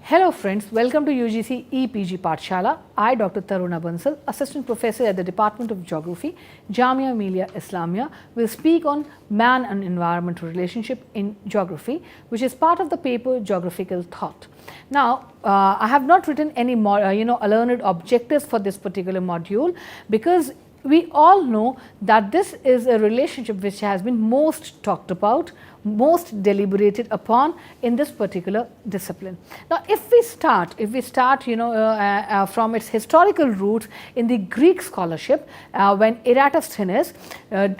Hello friends, welcome to UGC EPG Pathshala. I, Dr. Taruna Bansal, Assistant Professor at the Department of Geography, Jamia Millia Islamia, will speak on man and environment relationship in geography, which is part of the paper Geographical Thought. Now, I have not written any learned objectives for this particular module because we all know that this is a relationship which has been most talked about, most deliberated upon in this particular discipline. Now, if we start from its historical roots in the Greek scholarship, when Eratosthenes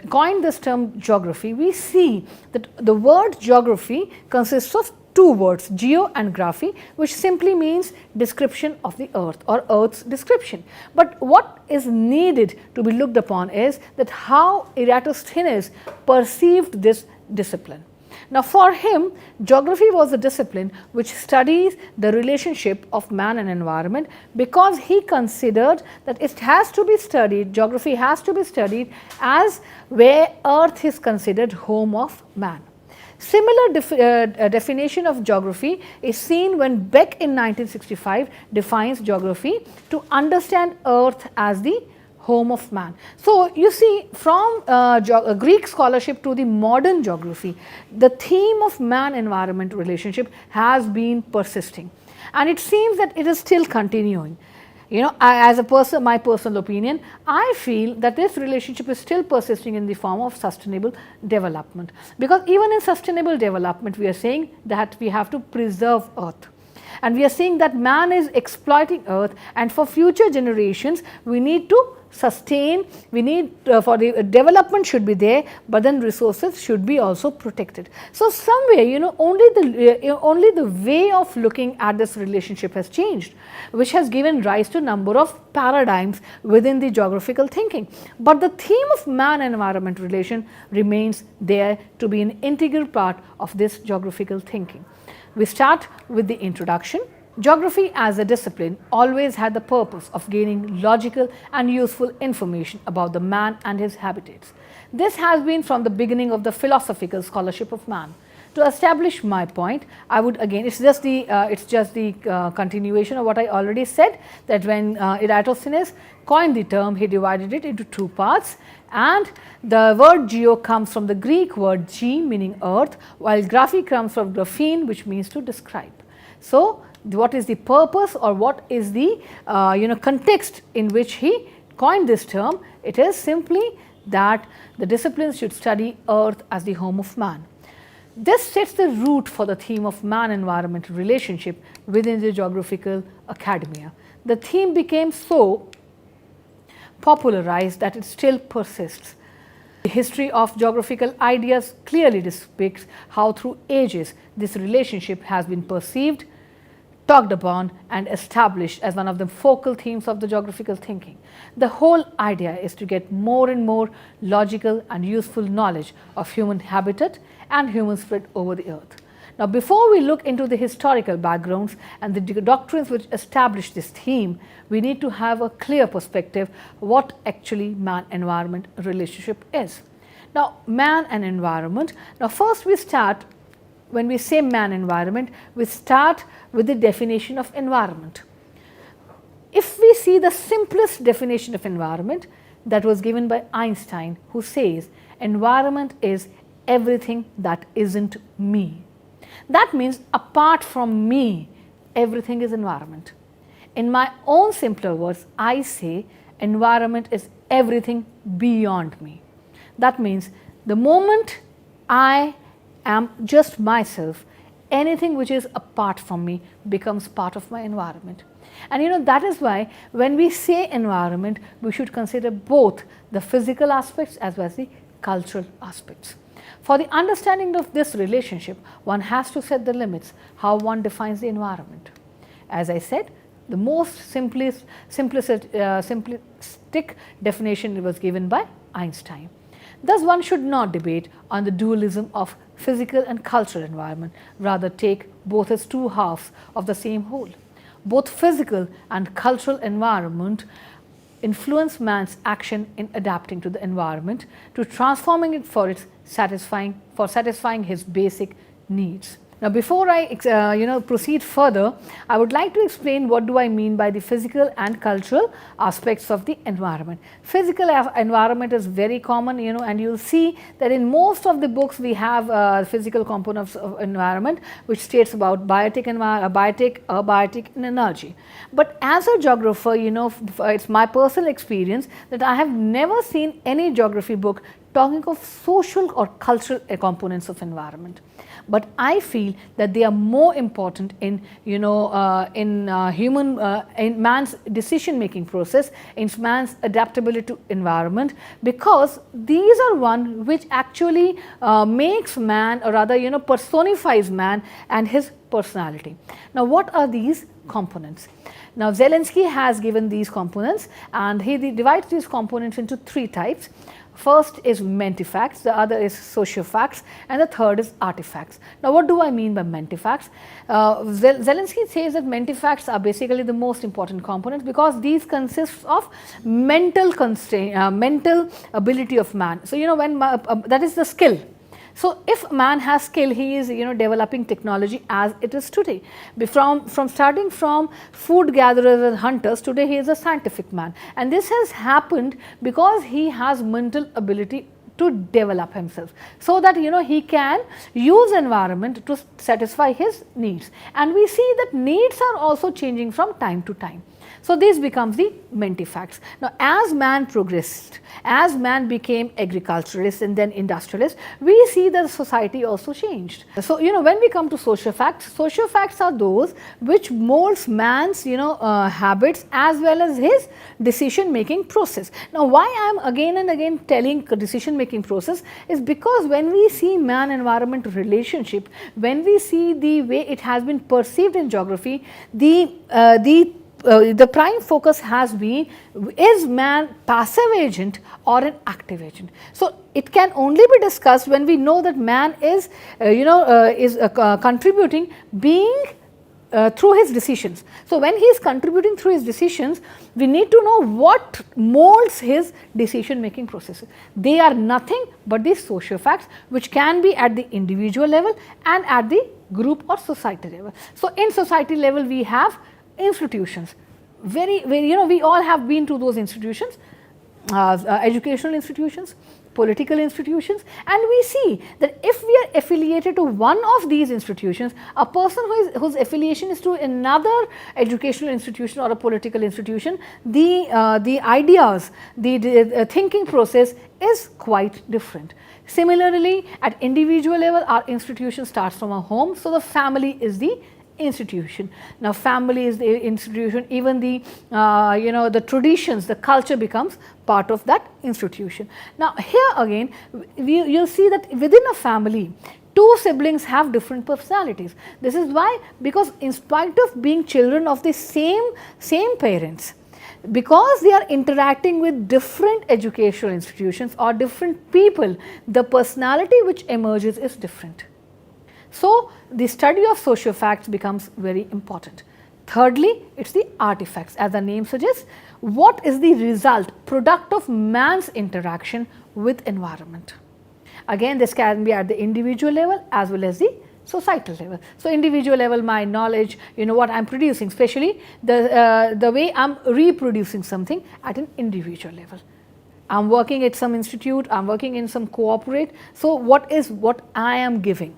coined this term geography, we see that the word geography consists of two words, geo and graphy, which simply means description of the earth or earth's description. But what is needed to be looked upon is that how Eratosthenes perceived this discipline. Now, for him, geography was a discipline which studies the relationship of man and environment, because he considered that it has to be studied, geography has to be studied as where earth is considered home of man. Similar definition of geography is seen when Beck in 1965 defines geography to understand earth as the home of man. So, you see, from Greek scholarship to the modern geography, the theme of man-environment relationship has been persisting, and it seems that it is still continuing. As a person, my personal opinion, I feel that this relationship is still persisting in the form of sustainable development, because even in sustainable development we are saying that we have to preserve earth, and we are saying that man is exploiting earth, and for future generations we need to sustain, we need for the development should be there, but then resources should be also protected. So, somewhere only the way of looking at this relationship has changed, which has given rise to number of paradigms within the geographical thinking. But the theme of man-environment relation remains there to be an integral part of this geographical thinking. We start with the introduction. Geography as a discipline always had the purpose of gaining logical and useful information about the man and his habitats. This has been from the beginning of the philosophical scholarship of man. To establish my point, I would again, it's just the continuation of what I already said, that when Eratosthenes coined the term, he divided it into two parts, and the word geo comes from the Greek word ge, meaning earth, while graphy comes from graphene, which means to describe. So, what is the purpose, or what is the context in which he coined this term? It is simply that the disciplines should study earth as the home of man. This sets the root for the theme of man-environment relationship within the geographical academia. The theme became so popularized that it still persists. The history of geographical ideas clearly depicts how through ages this relationship has been perceived, talked upon, and established as one of the focal themes of the geographical thinking. The whole idea is to get more and more logical and useful knowledge of human habitat and human spread over the earth. Now, before we look into the historical backgrounds and the doctrines which establish this theme, we need to have a clear perspective what actually man-environment relationship is. Now, man and environment. Now, first we start, when we say man-environment, we start with the definition of environment. If we see the simplest definition of environment, that was given by Einstein, who says environment is everything that isn't me. That means apart from me, everything is environment. In my own simpler words, I say environment is everything beyond me. That means the moment I am just myself, anything which is apart from me becomes part of my environment. And that is why when we say environment, we should consider both the physical aspects as well as the cultural aspects. For the understanding of this relationship, one has to set the limits, how one defines the environment. As I said, the most simplistic definition was given by Einstein. Thus, one should not debate on the dualism of physical and cultural environment, rather take both as two halves of the same whole. Both physical and cultural environment influence man's action in adapting to the environment, to transforming it for satisfying his basic needs. Now, before I proceed further, I would like to explain what do I mean by the physical and cultural aspects of the environment. Physical environment is very common, and you'll see that in most of the books we have physical components of environment, which states about biotic, abiotic, and energy. But as a geographer, it's my personal experience that I have never seen any geography book talking of social or cultural components of environment. But I feel that they are more important in in man's decision making process, in man's adaptability to environment, because these are one which actually makes man, or rather personifies man and his personality. Now, what are these components? Now, Zelensky has given these components, and he divides these components into three types. First is mentifacts, the other is sociofacts, and the third is artifacts. Now, what do I mean by mentifacts? Zelensky says that mentifacts are basically the most important components because these consist of mental ability of man. So, when that is the skill. So, if man has skill, he is developing technology as it is today. From starting from food gatherers and hunters, today he is a scientific man, and this has happened because he has mental ability to develop himself, so that he can use environment to satisfy his needs. And we see that needs are also changing from time to time. So, this becomes the mentifacts. Now, as man progressed, as man became agriculturalist and then industrialist, we see that society also changed. So, when we come to sociofacts are those which molds man's habits as well as his decision making process. Now, why I am again and again telling decision making process is because when we see man environment relationship, when we see the way it has been perceived in geography, the prime focus has been, is man passive agent or an active agent? So, it can only be discussed when we know that man is contributing being through his decisions. So, when he is contributing through his decisions, we need to know what molds his decision making process. They are nothing but the sociofacts, which can be at the individual level and at the group or society level. So, in society level we have institutions, we all have been to those institutions, educational institutions, political institutions, and we see that if we are affiliated to one of these institutions, a person whose affiliation is to another educational institution or a political institution, the ideas, the thinking process is quite different. Similarly, at individual level, our institution starts from our home, so the family is the institution. Now, family is the institution, even the the traditions, the culture becomes part of that institution. Now, here again you'll see that within a family, two siblings have different personalities. This is why, because in spite of being children of the same parents, because they are interacting with different educational institutions or different people, the personality which emerges is different. So, the study of sociofacts becomes very important. Thirdly, it is the artifacts. As the name suggests, what is the result, product of man's interaction with environment? Again, this can be at the individual level as well as the societal level. So, individual level, my knowledge, what I am producing, especially the way I am reproducing something at an individual level. I am working at some institute, I am working in some corporate. So, what I am giving?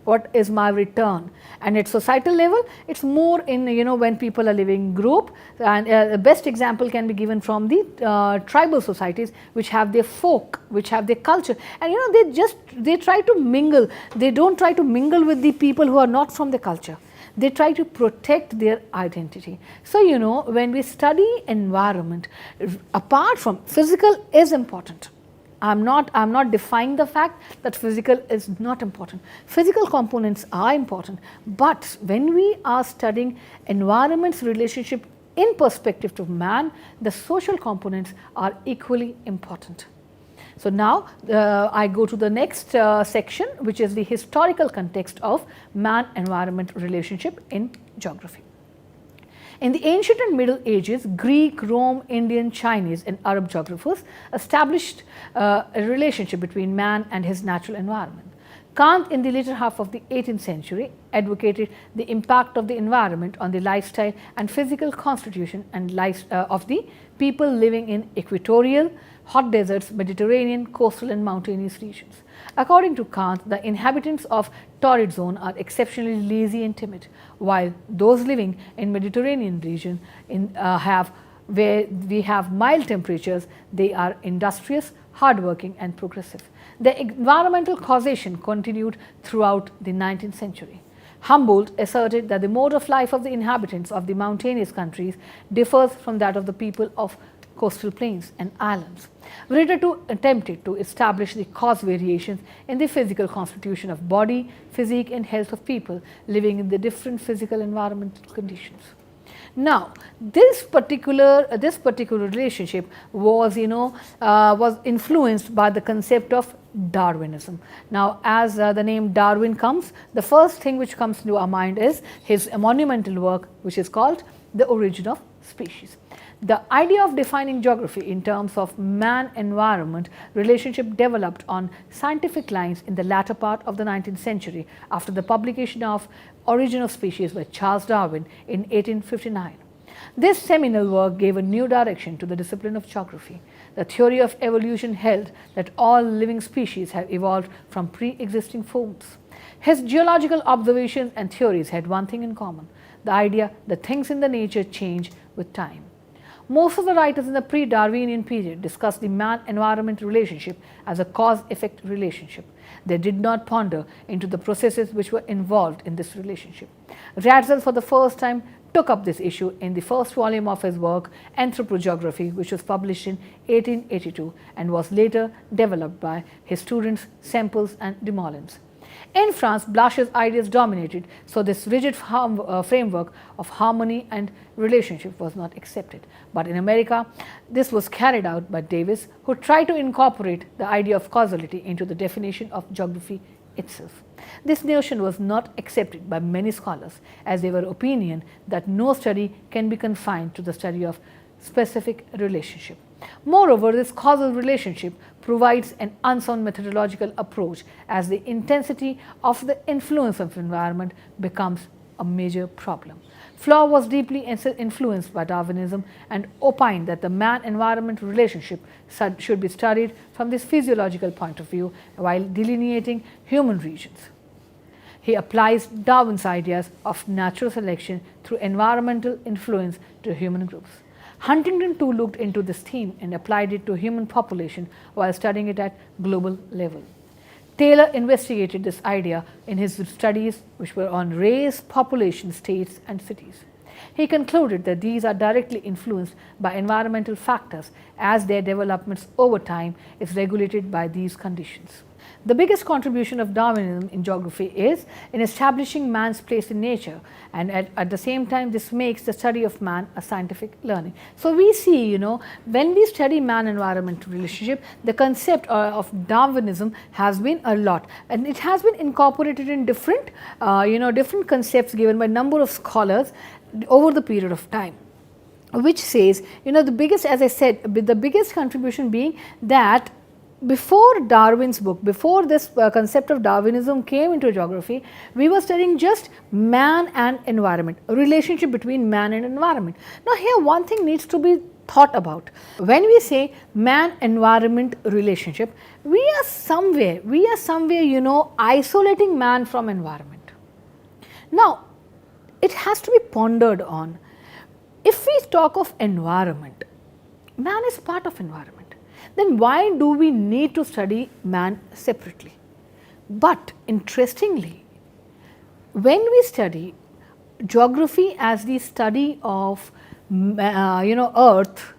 What is my return? And at societal level, it is more in when people are living in group, and the best example can be given from the tribal societies, which have their folk, which have their culture, and they try to mingle. They do not try to mingle with the people who are not from the culture. They try to protect their identity. So, when we study environment, apart from physical is important. I am not defying the fact that physical is not important. Physical components are important, but when we are studying environment's relationship in perspective to man, the social components are equally important. So, now I go to the next section, which is the historical context of man-environment relationship in geography. In the ancient and Middle Ages, Greek, Rome, Indian, Chinese and Arab geographers established a relationship between man and his natural environment. Kant, in the later half of the 18th century, advocated the impact of the environment on the lifestyle and physical constitution and life of the people living in equatorial, hot deserts, Mediterranean, coastal and mountainous regions. According to Kant, the inhabitants of torrid zone are exceptionally lazy and timid, while those living in Mediterranean region where we have mild temperatures, they are industrious, hardworking and progressive. The environmental causation continued throughout the 19th century. Humboldt asserted that the mode of life of the inhabitants of the mountainous countries differs from that of the people of coastal plains and islands. Ritter too attempted to establish the cause variations in the physical constitution of body, physique and health of people living in the different physical environmental conditions. Now, this particular relationship was was influenced by the concept of Darwinism. Now, as the name Darwin comes, the first thing which comes to our mind is his monumental work, which is called The Origin of Species. The idea of defining geography in terms of man-environment relationship developed on scientific lines in the latter part of the 19th century after the publication of Origin of Species by Charles Darwin in 1859. This seminal work gave a new direction to the discipline of geography. The theory of evolution held that all living species have evolved from pre-existing forms. His geological observations and theories had one thing in common: the idea that things in the nature change with time. Most of the writers in the pre-Darwinian period discussed the man-environment relationship as a cause-effect relationship. They did not ponder into the processes which were involved in this relationship. Ratzel, for the first time, took up this issue in the first volume of his work, Anthropogeography, which was published in 1882 and was later developed by his students Sempels and Dumoulin. In France, Blacher's ideas dominated, so this rigid framework of harmony and relationship was not accepted. But in America, this was carried out by Davis, who tried to incorporate the idea of causality into the definition of geography itself. This notion was not accepted by many scholars, as they were of opinion that no study can be confined to the study of specific relationship. Moreover, this causal relationship provides an unsound methodological approach, as the intensity of the influence of environment becomes a major problem. Flaw was deeply influenced by Darwinism and opined that the man-environment relationship should be studied from this physiological point of view while delineating human regions. He applies Darwin's ideas of natural selection through environmental influence to human groups. Huntington too looked into this theme and applied it to human population while studying it at global level. Taylor investigated this idea in his studies, which were on race, population, states and cities. He concluded that these are directly influenced by environmental factors, as their developments over time is regulated by these conditions. The biggest contribution of Darwinism in geography is in establishing man's place in nature, and at the same time this makes the study of man a scientific learning. So we see, when we study man-environment relationship, the concept of Darwinism has been a lot, and it has been incorporated in different concepts given by a number of scholars over the period of time, which says, the biggest, as I said, the biggest contribution being that before Darwin's book, before this concept of Darwinism came into geography, we were studying just man and environment, a relationship between man and environment. Now here one thing needs to be thought about. When we say man-environment relationship, we are somewhere, isolating man from environment. Now, it has to be pondered on. If we talk of environment, man is part of environment. Then why do we need to study man separately? But interestingly, when we study geography as the study of earth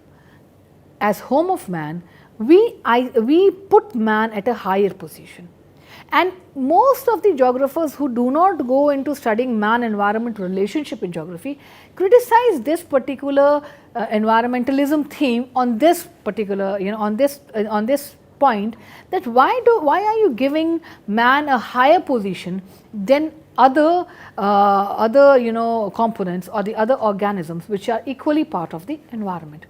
as home of man, we put man at a higher position. And most of the geographers who do not go into studying man-environment relationship in geography criticize this particular environmentalism theme on this particular, on this point, that why are you giving man a higher position than other components or the other organisms which are equally part of the environment.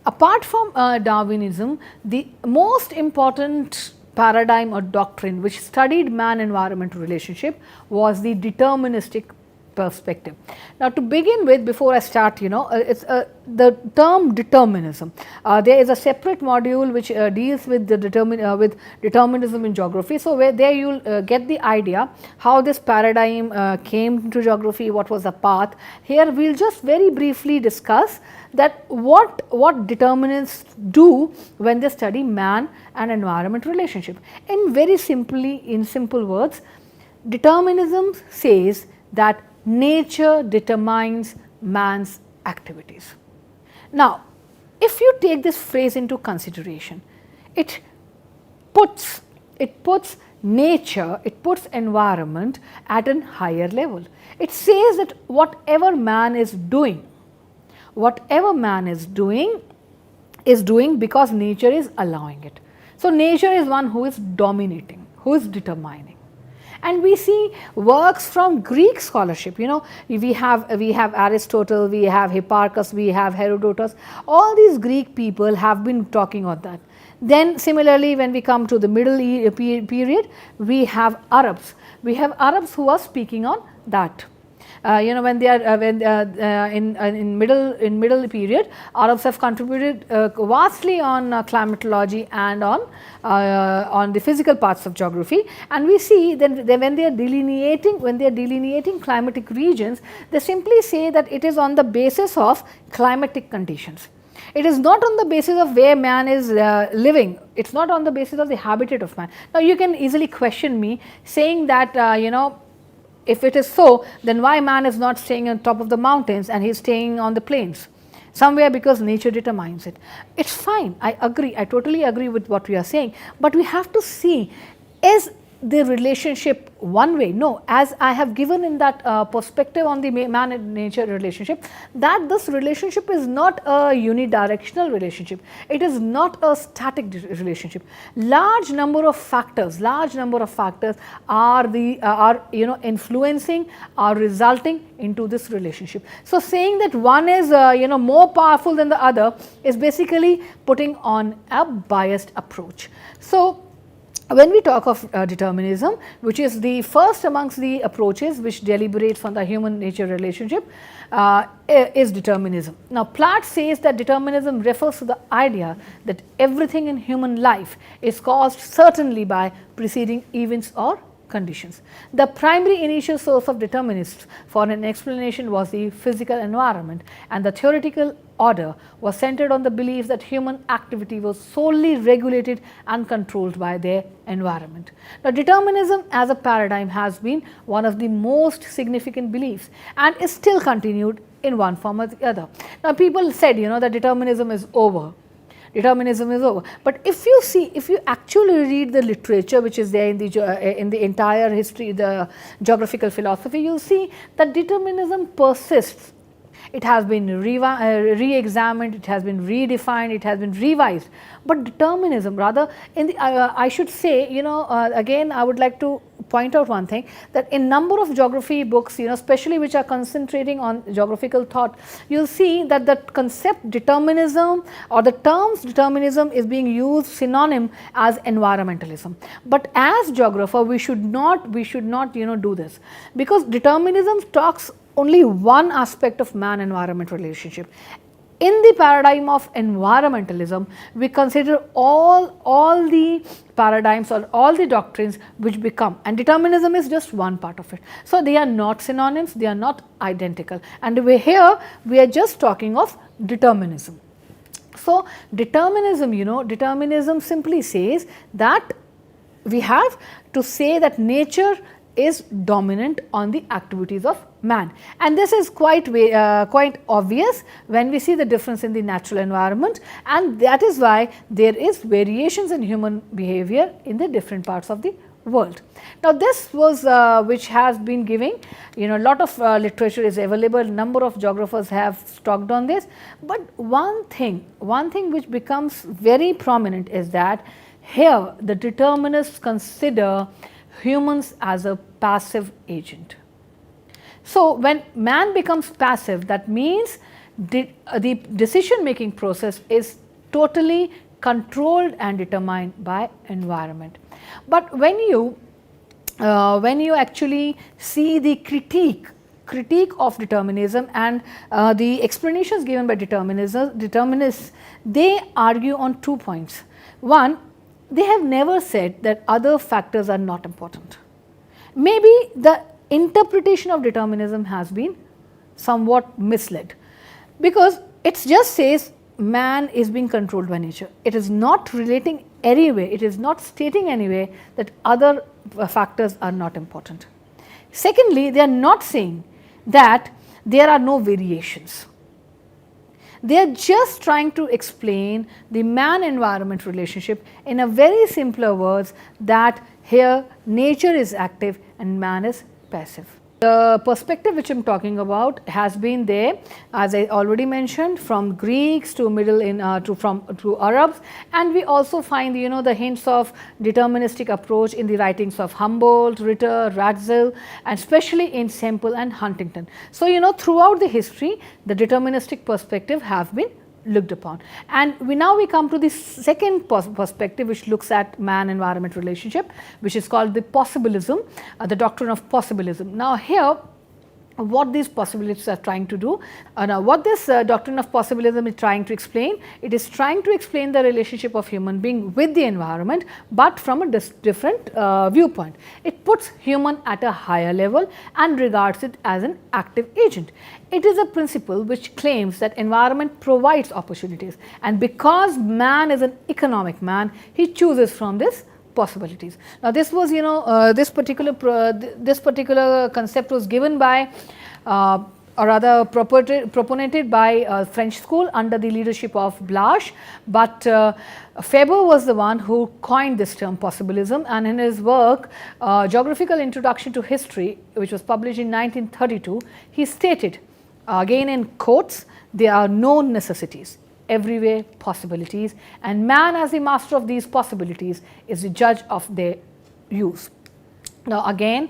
Apart from Darwinism, the most important paradigm or doctrine which studied man-environment relationship was the deterministic perspective. Now, to begin with, before I start, it's the term determinism. There is a separate module which deals with the determinism in geography. So, where there you will get the idea how this paradigm came to geography, what was the path. Here we will just very briefly discuss that what determinists do when they study man and environment relationship. In very simply, in simple words, determinism says that nature determines man's activities. Now, if you take this phrase into consideration, it puts nature, it puts environment at a higher level. It says that whatever man is doing is doing because nature is allowing it. So, nature is one who is dominating, who is determining. And we see works from Greek scholarship, we have Aristotle, we have Hipparchus, we have Herodotus, all these Greek people have been talking on that. Then similarly, when we come to the middle period, we have Arabs who are speaking on that. When they are in middle period, Arabs have contributed vastly on climatology and on the physical parts of geography. And we see then when they are delineating climatic regions, they simply say that it is on the basis of climatic conditions. It is not on the basis of where man is living. It is not on the basis of the habitat of man. Now, you can easily question me saying that if it is so, then why man is not staying on top of the mountains and he is staying on the plains? Somewhere, because nature determines it. It is fine, I agree, I totally agree with what we are saying, but we have to see, is the relationship one way? No, as I have given in that perspective on the man and nature relationship, that this relationship is not a unidirectional relationship, it is not a static relationship. Large number of factors are influencing, are resulting into this relationship. So, saying that one is more powerful than the other is basically putting on a biased approach. So, when we talk of determinism, which is the first amongst the approaches which deliberates on the human nature relationship, is determinism. Now, Platt says that determinism refers to the idea that everything in human life is caused certainly by preceding events or conditions. The primary initial source of determinists for an explanation was the physical environment, and the theoretical order was centered on the belief that human activity was solely regulated and controlled by their environment. Now, determinism as a paradigm has been one of the most significant beliefs and is still continued in one form or the other. Now, people said that determinism is over. But if you actually read the literature which is there in the entire history, the geographical philosophy, you will see that determinism persists. It has been re-examined, it has been redefined, it has been revised. But determinism, rather, I should say, again I would like to point out one thing, that in number of geography books, especially which are concentrating on geographical thought, you will see that the concept determinism or the terms determinism is being used synonym as environmentalism. But as geographer, we should not do this, because determinism talks only one aspect of man-environment relationship. In the paradigm of environmentalism, we consider all the paradigms or all the doctrines which become, and determinism is just one part of it. So, they are not synonyms, they are not identical, and here we are just talking of determinism. So, determinism simply says that we have to say that nature is dominant on the activities of man, and this is quite obvious when we see the difference in the natural environment, and that is why there is variations in human behavior in the different parts of the world. Now, this was which has been giving, a lot of literature is available, number of geographers have talked on this, but one thing which becomes very prominent is that here the determinists consider humans as a passive agent. So, when man becomes passive, that means the decision making process is totally controlled and determined by environment. But when you actually see the critique of determinism and the explanations given by determinists, they argue on 2 points. One, they have never said that other factors are not important. Maybe the interpretation of determinism has been somewhat misled, because it just says man is being controlled by nature. It is not relating anyway, it is not stating anyway that other factors are not important. Secondly, they are not saying that there are no variations. They are just trying to explain the man-environment relationship in a very simpler words, that here nature is active and man is passive. The perspective which I am talking about has been there, as I already mentioned, from Greeks to to Arabs, and we also find the hints of deterministic approach in the writings of Humboldt, Ritter, Ratzel, and especially in Semple and Huntington. So throughout the history, the deterministic perspective have been looked upon, and now we come to the second perspective, which looks at man-environment relationship, which is called the possibilism, the doctrine of possibilism. Now here, what these possibilists are trying to do, what this doctrine of possibilism is trying to explain, it is trying to explain the relationship of human being with the environment, but from a different viewpoint. It puts human at a higher level and regards it as an active agent. It is a principle which claims that environment provides opportunities, and because man is an economic man, he chooses from this possibilities. Now this was this particular concept was given by or rather propagated by French school under the leadership of Blache, but Faber was the one who coined this term possibilism, and in his work Geographical Introduction to History, which was published in 1932, he stated, again in quotes, there are no necessities, everywhere possibilities, and man as the master of these possibilities is the judge of their use. Now again,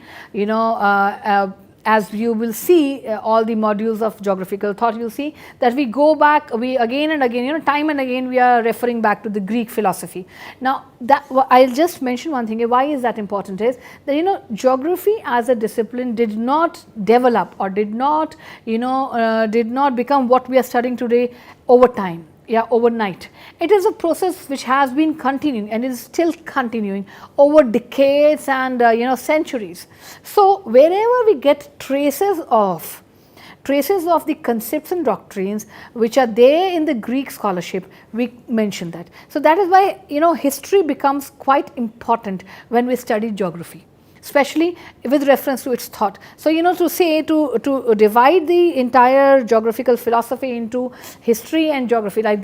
as you will see all the modules of geographical thought, you will see that we go back, we again and again, time and again we are referring back to the Greek philosophy. Now that I will just mention one thing, why is that important, is that geography as a discipline did not develop or did not become what we are studying today over time. Overnight. It is a process which has been continuing and is still continuing over decades and centuries. So wherever we get traces of the concepts and doctrines which are there in the Greek scholarship, we mention that. So that is why history becomes quite important when we study geography, especially with reference to its thought. So to divide the entire geographical philosophy into history and geography, like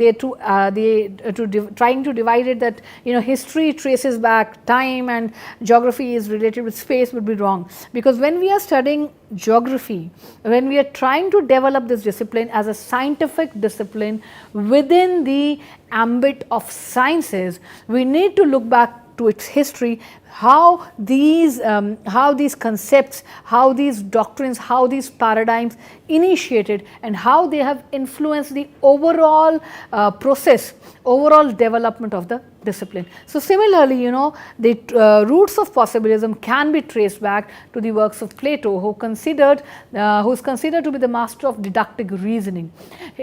trying to divide it that history traces back time and geography is related with space, would be wrong, because when we are studying geography, when we are trying to develop this discipline as a scientific discipline within the ambit of sciences, we need to look back to its history, how these concepts, how these doctrines, how these paradigms initiated and how they have influenced the overall process, overall development of the discipline. So similarly, the roots of possibilism can be traced back to the works of Plato, who is considered to be the master of deductive reasoning.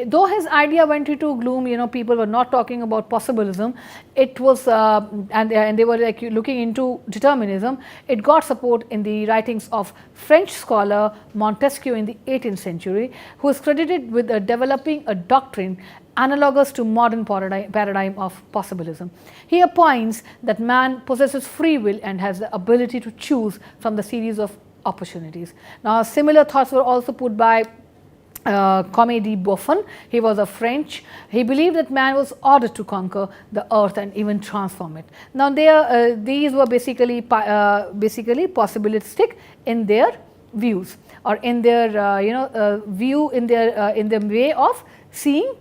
Though his idea went into gloom, people were not talking about possibilism. It was and they were like looking into determinism. It got support in the writings of French scholar Montesquieu in the 18th century, who is credited with developing a doctrine analogous to modern paradigm of possibilism. He opines that man possesses free will and has the ability to choose from the series of opportunities. Now similar thoughts were also put by Comte de Buffon. He was a French. He believed that man was ordered to conquer the earth and even transform it. Now these were basically possibilistic in their views, or in their view, in their way of seeing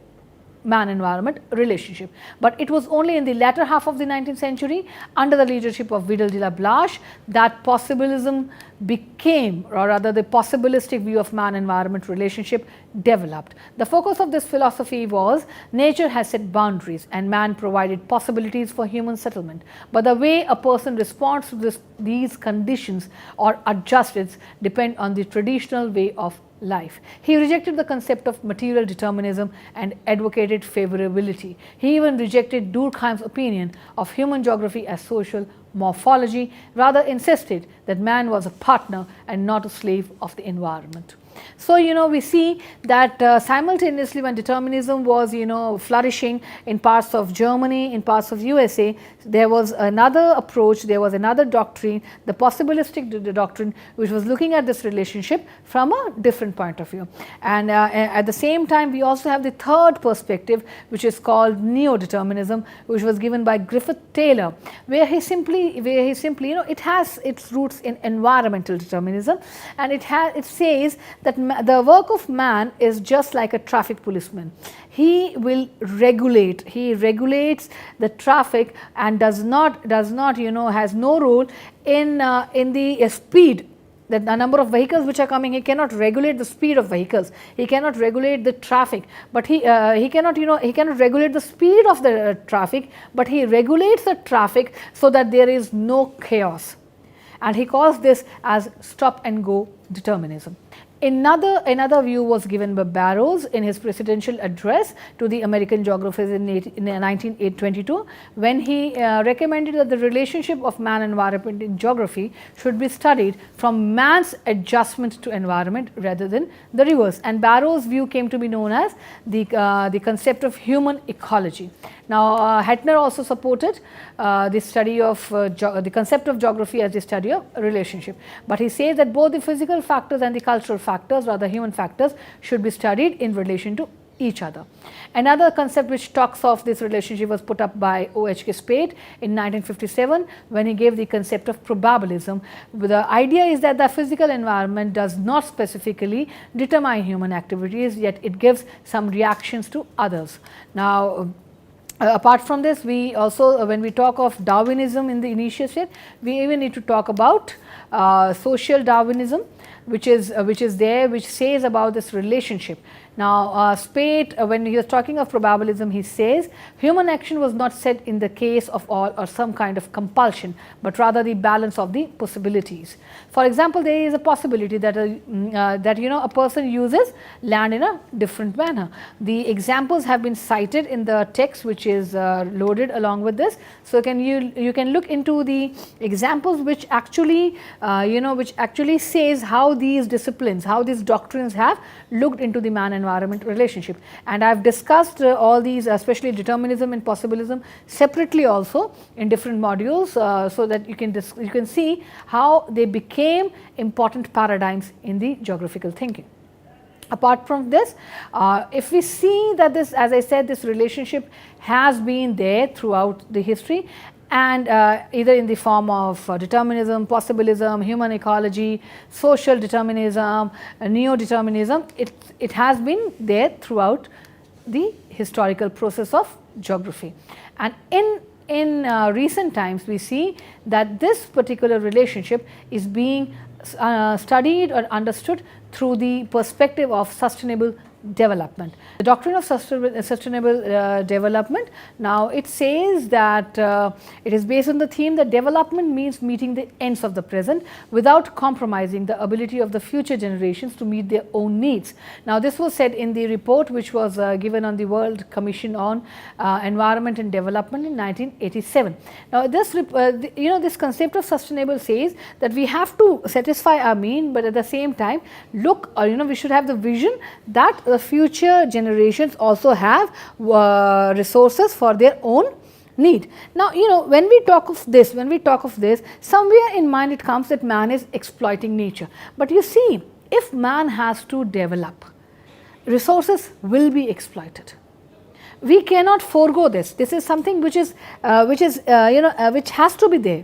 man-environment relationship. But it was only in the latter half of the 19th century, under the leadership of Vidal de la Blache, that possibilism became, or rather the possibilistic view of man-environment relationship developed. The focus of this philosophy was nature has set boundaries and man provided possibilities for human settlement, but the way a person responds to these conditions or adjusts it depend on the traditional way of life. He rejected the concept of material determinism and advocated favorability. He even rejected Durkheim's opinion of human geography as social morphology, rather insisted that man was a partner and not a slave of the environment. So, we see that simultaneously when determinism was, flourishing in parts of Germany, in parts of USA, there was another approach, there was another doctrine, the possibilistic doctrine, which was looking at this relationship from a different point of view. And at the same time, we also have the third perspective, which is called neo-determinism, which was given by Griffith Taylor, where he simply, it has its roots in environmental determinism, and it says that the work of man is just like a traffic policeman. He will regulate, he regulates the traffic and does not has no role in the speed, that the number of vehicles which are coming. He cannot regulate the speed of vehicles, he cannot regulate the traffic, but he cannot regulate the speed of the traffic, but he regulates the traffic so that there is no chaos, and he calls this as stop and go determinism. Another view was given by Barrows in his presidential address to the American geographers in 1922, when he recommended that the relationship of man-environment in geography should be studied from man's adjustment to environment rather than the reverse. And Barrows' view came to be known as the concept of human ecology. Now, Hettner also supported the study of the concept of geography as the study of relationship, but he says that both the physical factors and the cultural factors, rather human factors, should be studied in relation to each other. Another concept which talks of this relationship was put up by O.H.K. Speight in 1957, when he gave the concept of probabilism. The idea is that the physical environment does not specifically determine human activities, yet it gives some reactions to others. Now, apart from this, we also, when we talk of Darwinism in the initial state, we even need to talk about social Darwinism, which is there, which says about this relationship. Now, Speight, when he was talking of probabilism, he says human action was not set in the case of all or some kind of compulsion, but rather the balance of the possibilities. For example, there is a possibility that a person uses land in a different manner. The examples have been cited in the text, which is loaded along with this. So, you can look into the examples which actually says how these disciplines, how these doctrines have looked into the man-environment relationship. And I have discussed all these, especially determinism and possibilism, separately also in different modules, so that you can see how they became important paradigms in the geographical thinking. Apart from this, if we see that this, as I said, this relationship has been there throughout the history, and either in the form of determinism, possibilism, human ecology, social determinism, neo-determinism, it has been there throughout the historical process of geography. And in recent times, we see that this particular relationship is being studied or understood through the perspective of sustainable development. The doctrine of sustainable development, now it says that it is based on the theme that development means meeting the ends of the present without compromising the ability of the future generations to meet their own needs. Now, this was said in the report which was given on the World Commission on Environment and Development in 1987. Now, this concept of sustainable says that we have to satisfy our need, but at the same time look, we should have the vision that the future generations also have resources for their own need. Now, when we talk of this, somewhere in mind it comes that man is exploiting nature. But you see, if man has to develop, resources will be exploited. We cannot forego this. This is something which has to be there.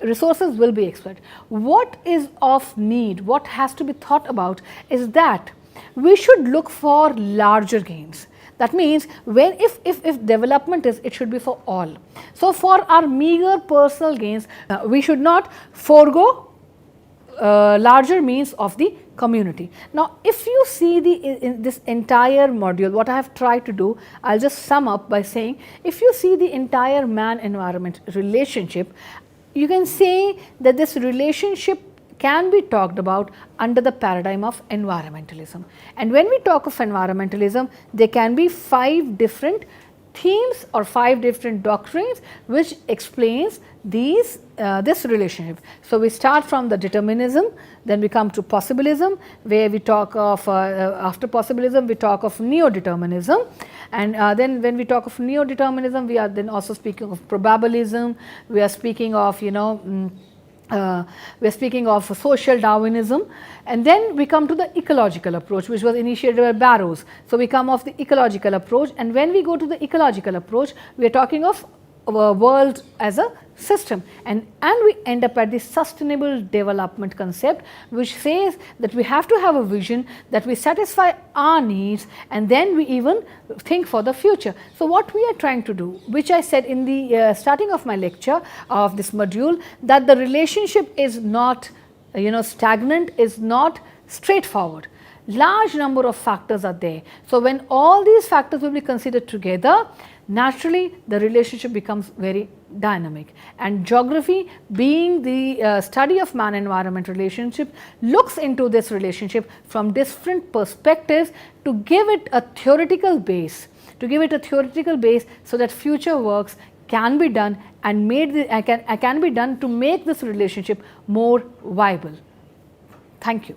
Resources will be exploited. What is of need, what has to be thought about is that we should look for larger gains. That means when if development is, it should be for all. So for our meager personal gains, we should not forego larger means of the community. Now, if you see in this entire module, what I have tried to do, I will just sum up by saying, if you see the entire man-environment relationship, you can say that this relationship can be talked about under the paradigm of environmentalism. And when we talk of environmentalism, there can be 5 different themes or 5 different doctrines which explains these this relationship. So, we start from the determinism, then we come to possibilism, where we talk of after possibilism we talk of neo-determinism, and then when we talk of neo-determinism, we are then also speaking of probabilism, we are speaking of we are speaking of social Darwinism, and then we come to the ecological approach, which was initiated by Barrows. So, we come of the ecological approach, and when we go to the ecological approach, we are talking of a world as a system, and we end up at the sustainable development concept, which says that we have to have a vision that we satisfy our needs and then we even think for the future. So, what we are trying to do, which I said in the starting of my lecture of this module, that the relationship is not stagnant, is not straightforward. Large number of factors are there. So, when all these factors will be considered together, naturally the relationship becomes very dynamic, and geography, being the study of man-environment relationship, looks into this relationship from different perspectives to give it a theoretical base, so that future works can be done and can be done to make this relationship more viable. Thank you.